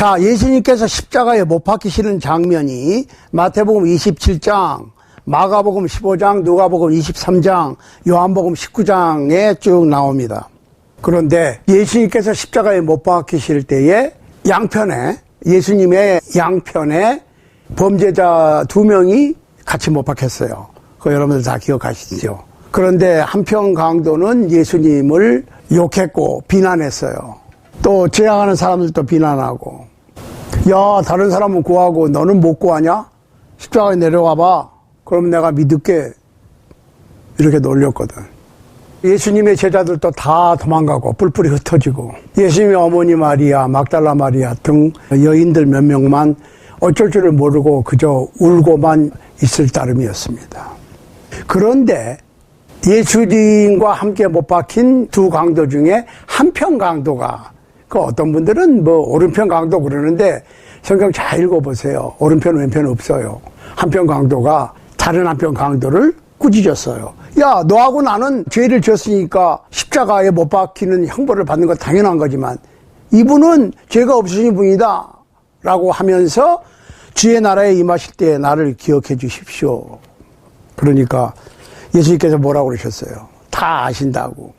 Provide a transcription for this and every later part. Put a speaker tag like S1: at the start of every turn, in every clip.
S1: 자, 예수님께서 십자가에 못 박히시는 장면이 마태복음 27장, 마가복음 15장, 누가복음 23장, 요한복음 19장에 쭉 나옵니다. 그런데 예수님께서 십자가에 못 박히실 때에 양편에, 예수님의 양편에 범죄자 2명이 같이 못 박혔어요. 그거 여러분들 다 기억하시죠? 그런데 한편 강도는 예수님을 욕했고 비난했어요. 또 지나가는 사람들도 비난하고, 야, 다른 사람은 구하고 너는 못 구하냐? 십자가에 내려와봐. 그럼 내가 믿을게. 이렇게 놀렸거든. 예수님의 제자들도 다 도망가고 뿔뿔이 흩어지고, 예수님의 어머니 마리아, 막달라 마리아 등 여인들 몇 명만 어쩔 줄을 모르고 그저 울고만 있을 따름이었습니다. 그런데 예수님과 함께 못 박힌 두 강도 중에 한편 강도가, 그 어떤 분들은 뭐 오른편 강도 그러는데 성경 잘 읽어보세요. 오른편 왼편 없어요. 한편 강도가 다른 한편 강도를 꾸짖었어요. 야, 너하고 나는 죄를 지었으니까 십자가에 못 박히는 형벌을 받는 건 당연한 거지만 이분은 죄가 없으신 분이다 라고 하면서 주의 나라에 임하실 때 나를 기억해 주십시오. 그러니까 예수님께서 뭐라고 그러셨어요? 다 아신다고.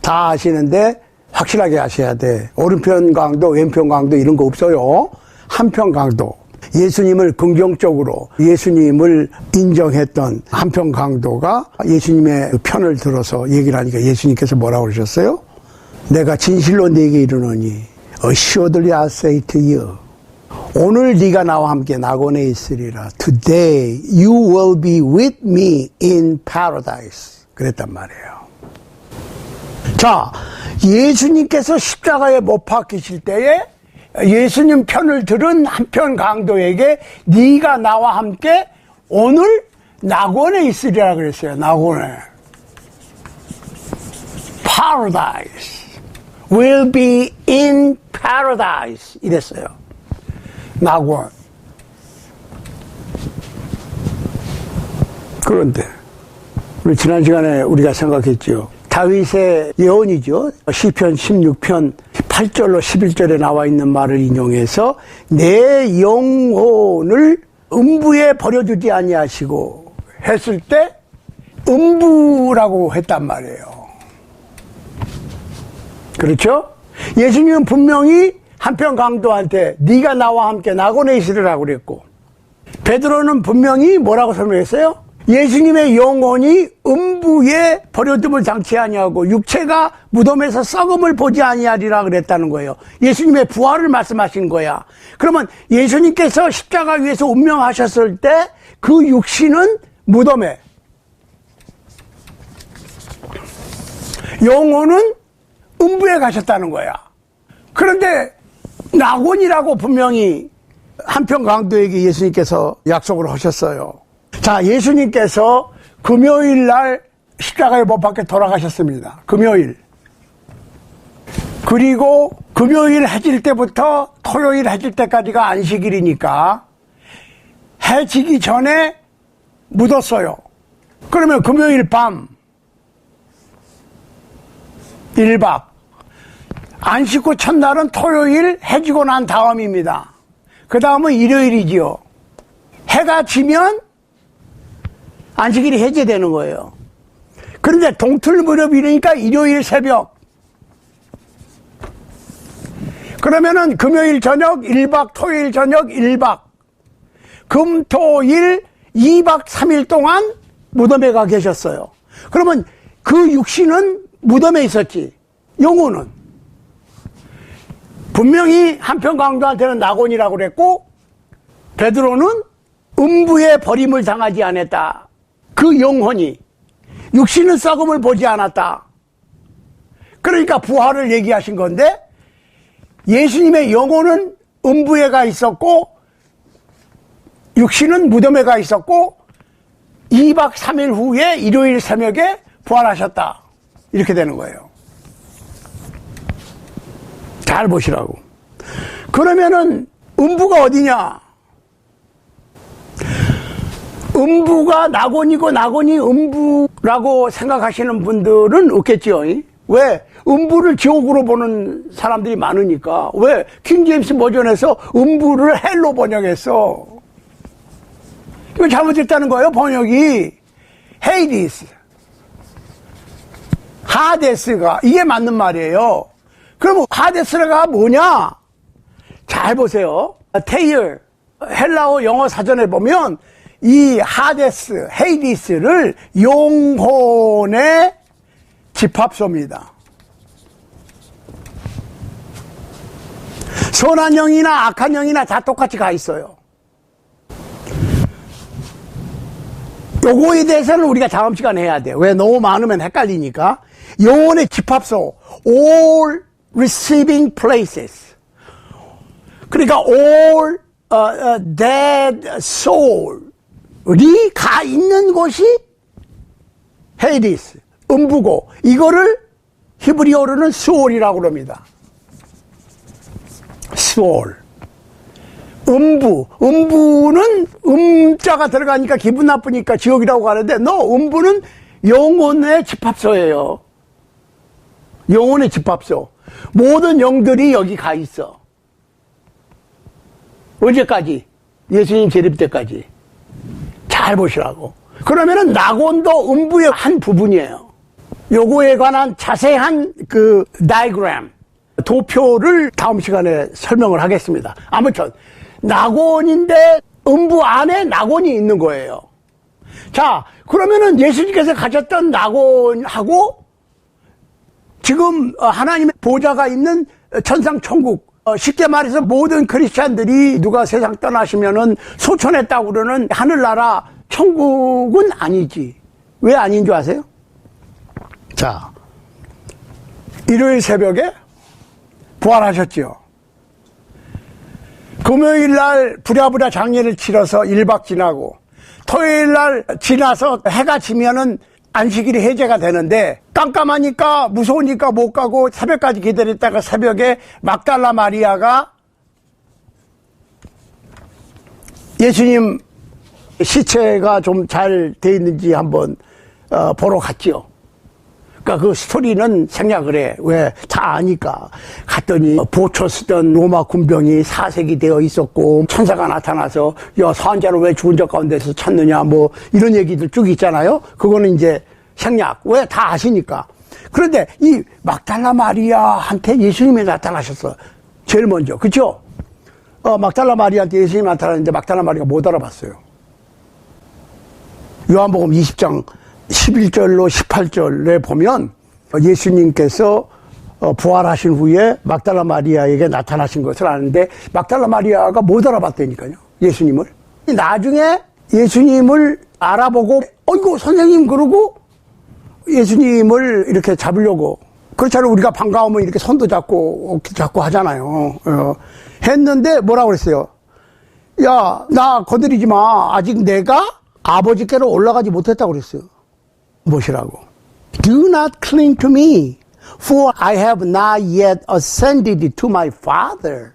S1: 다 아시는데 확실하게 아셔야 돼. 오른편 강도, 왼편 강도 이런 거 없어요. 한편 강도. 예수님을 긍정적으로, 예수님을 인정했던 한편 강도가 예수님의 편을 들어서 얘기를 하니까 예수님께서 뭐라고 그러셨어요? 내가 진실로 네게 이르노니 Assuredly I say to you, 오늘 네가 나와 함께 낙원에 있으리라. Today you will be with me in paradise. 그랬단 말이에요. 자, 예수님께서 십자가에 못 박히실 때에 예수님 편을 들은 한편 강도에게 네가 나와 함께 오늘 낙원에 있으리라 그랬어요. 낙원에. Paradise. Will be in paradise. 이랬어요. 낙원. 그런데 우리 지난 시간에 우리가 생각했죠. 다윗의 예언이죠. 시편 16편 8절로 11절에 나와 있는 말을 인용해서 내 영혼을 음부에 버려두지 아니하시고 했을 때 음부라고 했단 말이에요. 그렇죠? 예수님은 분명히 한편 강도한테 네가 나와 함께 낙원에 있으리라고 그랬고, 베드로는 분명히 뭐라고 설명했어요? 예수님의 영혼이 음부에 버려둠을 당치 아니하고 육체가 무덤에서 썩음을 보지 아니하리라 그랬다는 거예요. 예수님의 부활을 말씀하신 거야. 그러면 예수님께서 십자가 위에서 운명하셨을 때 그 육신은 무덤에, 영혼은 음부에 가셨다는 거야. 그런데 낙원이라고 분명히 한편 강도에게 예수님께서 약속을 하셨어요. 자, 예수님께서 금요일 날 십자가에 못 박혀 돌아가셨습니다. 금요일. 그리고 금요일 해질 때부터 토요일 해질 때까지가 안식일이니까 해 지기 전에 묻었어요. 그러면 금요일 밤 1박. 안식 후 첫날은 토요일 해 지고 난 다음입니다. 그 다음은 일요일이지요. 해가 지면 안식일이 해제되는 거예요. 그런데 동틀 무렵이니까 일요일 새벽. 그러면은 금요일 저녁 1박, 토요일 저녁 1박. 금, 토, 일 2박 3일 동안 무덤에 가 계셨어요. 그러면 그 육신은 무덤에 있었지. 영혼은. 분명히 한편 강도한테는 낙원이라고 그랬고, 베드로는 음부에 버림을 당하지 않았다. 그 영혼이. 육신은 썩음을 보지 않았다. 그러니까 부활을 얘기하신 건데, 예수님의 영혼은 음부에 가 있었고, 육신은 무덤에 가 있었고, 2박 3일 후에 일요일 새벽에 부활하셨다. 이렇게 되는 거예요. 잘 보시라고. 그러면은 음부가 어디냐? 음부가 낙원이고 낙원이 음부라고 생각하시는 분들은 없겠죠. 왜? 음부를 지옥으로 보는 사람들이 많으니까. 왜? 킹제임스 버전에서 음부를 헬로 번역했어. 이거 잘못했다는 거예요, 번역이. 헤이디스. 하데스가, 이게 맞는 말이에요. 그럼 하데스가 뭐냐? 잘 보세요. 테일, 헬라어 영어 사전에 보면 이 하데스, 헤이디스를 영혼의 집합소입니다. 선한 영이나 악한 영이나 다 똑같이 가 있어요. 요거에 대해서는 우리가 다음 시간에 해야 돼요. 왜? 너무 많으면 헷갈리니까. 영혼의 집합소, all receiving places. 그러니까 all dead soul이 가 있는 곳이 헤이디스, 음부고, 이거를 히브리어로는 수올이라고 그럽니다. 수올. 음부는 음자가 들어가니까 기분 나쁘니까 지옥이라고 하는데, 음부는 영혼의 집합소예요. 영혼의 집합소. 모든 영들이 여기 가 있어. 언제까지? 예수님 재림 때까지. 잘 보시라고. 그러면은 낙원도 음부의 한 부분이에요. 요거에 관한 자세한 그 다이그램, 도표를 다음 시간에 설명을 하겠습니다. 아무튼 낙원인데 음부 안에 낙원이 있는 거예요. 자, 그러면은 예수님께서 가졌던 낙원하고 지금 하나님의 보좌가 있는 천상 천국, 쉽게 말해서 모든 크리스찬들이 누가 세상 떠나시면은 소천했다고 그러는 하늘나라 천국은 아니지. 왜 아닌 줄 아세요? 자, 일요일 새벽에 부활하셨죠. 금요일 날 부랴부랴 장례를 치러서 1박 지나고, 토요일 날 지나서 해가 지면은 안식일이 해제가 되는데, 깜깜하니까 무서우니까 못 가고 새벽까지 기다렸다가 새벽에 막달라 마리아가 예수님 시체가 좀 잘 돼 있는지 한번 보러 갔죠. 그러니까 그 스토리는 생략을 해. 왜? 다 아니까. 갔더니 보초 쓰던 로마 군병이 사색이 되어 있었고, 천사가 나타나서 야, 사한자를 왜 죽은 자 가운데서 찾느냐, 뭐 이런 얘기들 쭉 있잖아요. 그거는 이제 생략. 왜? 다 아시니까. 그런데 이 막달라 마리아한테 예수님이 나타나셨어. 제일 먼저. 그쵸? 막달라 마리아한테 예수님이 나타났는데 막달라 마리아가 못 알아봤어요. 요한복음 20장 11절로 18절에 보면 예수님께서 부활하신 후에 막달라 마리아에게 나타나신 것을 아는데, 막달라 마리아가 못 알아봤다니까요, 예수님을. 나중에 예수님을 알아보고 어이구 선생님 그러고 예수님을 이렇게 잡으려고, 그렇잖아요. 우리가 반가우면 이렇게 손도 잡고 하잖아요. 했는데 뭐라고 그랬어요? 야, 나 건드리지 마. 아직 내가 아버지께로 올라가지 못했다고 그랬어요. 무엇이라고? Do not cling to me, for I have not yet ascended to my Father.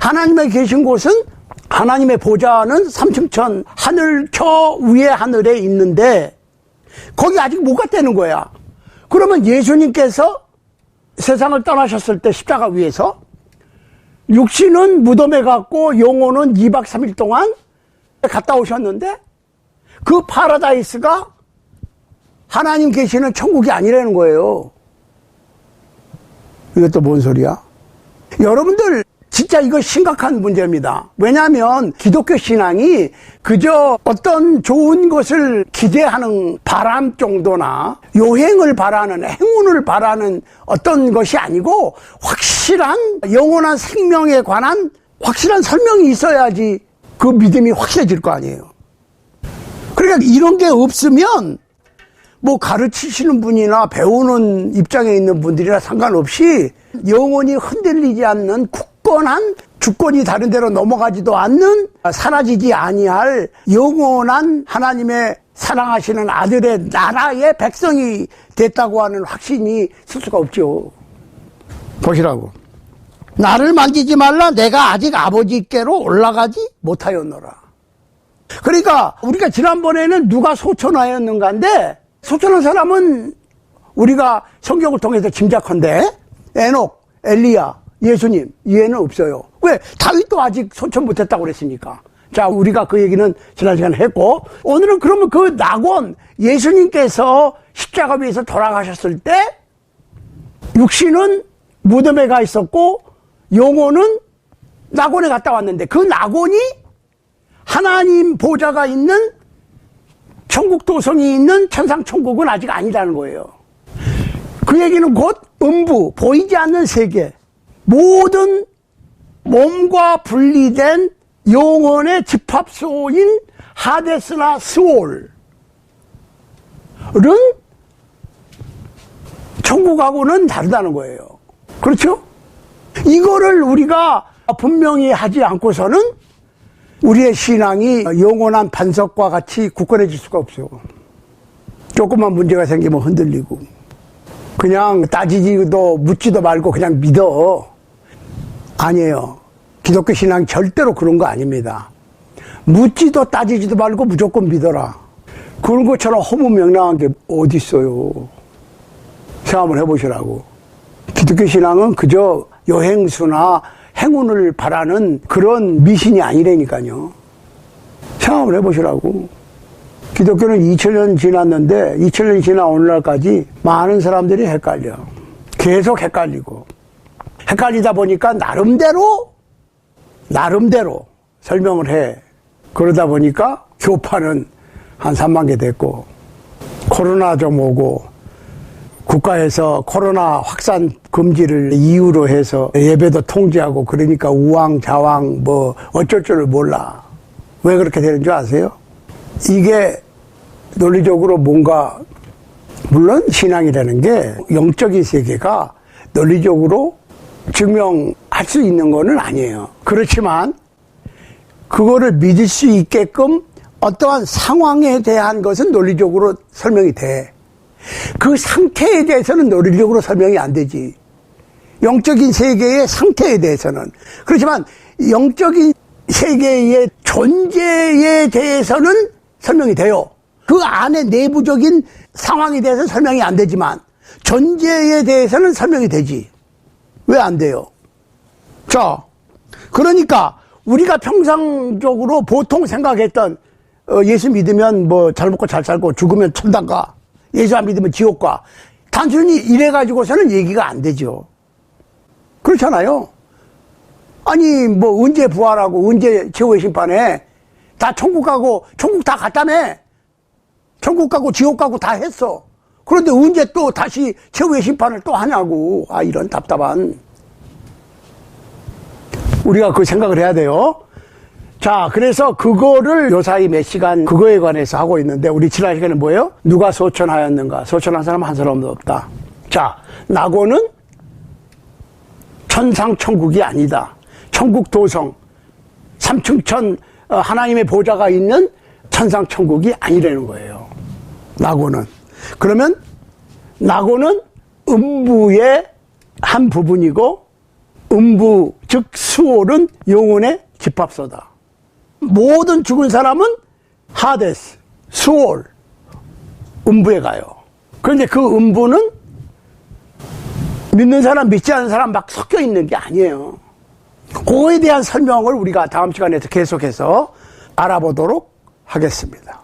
S1: 하나님의 계신 곳은, 하나님의 보좌는 삼층천 하늘 저 위에 하늘에 있는데 거기 아직 못 갔다는 거야. 그러면 예수님께서 세상을 떠나셨을 때 십자가 위에서 육신은 무덤에 갔고 영혼은 2박 3일 동안 갔다 오셨는데, 그 파라다이스가 하나님 계시는 천국이 아니라는 거예요. 이것도 뭔 소리야? 여러분들 진짜 이거 심각한 문제입니다. 왜냐하면 기독교 신앙이 그저 어떤 좋은 것을 기대하는 바람 정도나 요행을 바라는, 행운을 바라는 어떤 것이 아니고, 확실한 영원한 생명에 관한 확실한 설명이 있어야지 그 믿음이 확실해질 거 아니에요. 그러니까 이런 게 없으면 뭐 가르치시는 분이나 배우는 입장에 있는 분들이나 상관없이 영원히 흔들리지 않는 굳건한, 주권이 다른 데로 넘어가지도 않는, 사라지지 아니할 영원한 하나님의 사랑하시는 아들의 나라의 백성이 됐다고 하는 확신이 있을 수가 없죠. 보시라고. 나를 만지지 말라, 내가 아직 아버지께로 올라가지 못하였노라. 그러니까 우리가 지난번에는 누가 소천하였는가인데, 소천한 사람은 우리가 성경을 통해서 짐작한데 에녹, 엘리야, 예수님 이해는 없어요. 왜? 다윗도 아직 소천 못했다고 그랬으니까. 자, 우리가 그 얘기는 지난 시간에 했고, 오늘은 그러면 그 낙원, 예수님께서 십자가 위에서 돌아가셨을 때 육신은 무덤에 가 있었고 영혼은 낙원에 갔다 왔는데, 그 낙원이 하나님 보좌가 있는 천국 도성이 있는 천상천국은 아직 아니라는 거예요. 그 얘기는 곧 음부, 보이지 않는 세계, 모든 몸과 분리된 영혼의 집합소인 하데스나 스올은 천국하고는 다르다는 거예요. 그렇죠? 이거를 우리가 분명히 하지 않고서는 우리의 신앙이 영원한 반석과 같이 굳건해질 수가 없어요. 조금만 문제가 생기면 흔들리고, 그냥 따지지도 묻지도 말고 그냥 믿어. 아니에요. 기독교 신앙 절대로 그런 거 아닙니다. 묻지도 따지지도 말고 무조건 믿어라. 그런 것처럼 허무맹랑한 게 어디 있어요. 생각을 해보시라고. 기독교 신앙은 그저 여행수나 행운을 바라는 그런 미신이 아니라니까요. 생각을 해보시라고. 기독교는 2000년 지났는데 2000년 지난 오늘날까지 많은 사람들이 헷갈려. 계속 헷갈리고. 헷갈리다 보니까 나름대로 설명을 해. 그러다 보니까 교파는 한 3만 개 됐고, 코로나 좀 오고, 국가에서 코로나 확산 금지를 이유로 해서 예배도 통제하고, 그러니까 우왕좌왕 뭐 어쩔 줄을 몰라. 왜 그렇게 되는 줄 아세요? 이게 논리적으로 뭔가, 물론 신앙이라는 게 영적인 세계가 논리적으로 증명할 수 있는 거는 아니에요. 그렇지만 그거를 믿을 수 있게끔 어떠한 상황에 대한 것은 논리적으로 설명이 돼. 그 상태에 대해서는 논리적으로 설명이 안 되지. 영적인 세계의 상태에 대해서는. 그렇지만 영적인 세계의 존재에 대해서는 설명이 돼요. 그 안에 내부적인 상황에 대해서는 설명이 안 되지만 존재에 대해서는 설명이 되지. 왜 안 돼요? 자, 그러니까 우리가 평상적으로 보통 생각했던 예수 믿으면 뭐 잘 먹고 잘 살고 죽으면 천당 가, 예수 안 믿으면 지옥 가, 단순히 이래가지고서는 얘기가 안 되죠. 그렇잖아요. 아니 뭐 언제 부활하고 언제 최후의 심판에 다 천국 가고, 천국 다 갔다며. 천국 가고 지옥 가고 다 했어. 그런데 언제 또 다시 최후의 심판을 또 하냐고. 아, 이런 답답한. 우리가 그 생각을 해야 돼요. 자, 그래서 그거를 요사이 몇 시간 그거에 관해서 하고 있는데, 우리 지난 시간에 뭐예요? 누가 소천하였는가? 소천한 사람 한 사람도 없다. 자, 낙원은 천상천국이 아니다. 천국 도성, 삼층천 하나님의 보좌가 있는 천상천국이 아니라는 거예요. 낙원은. 그러면 낙원은 음부의 한 부분이고, 음부 즉 수올은 영혼의 집합소다. 모든 죽은 사람은 하데스, 수올, 음부에 가요. 그런데 그 음부는 믿는 사람 믿지 않는 사람 막 섞여 있는 게 아니에요. 그거에 대한 설명을 우리가 다음 시간에 계속해서 알아보도록 하겠습니다.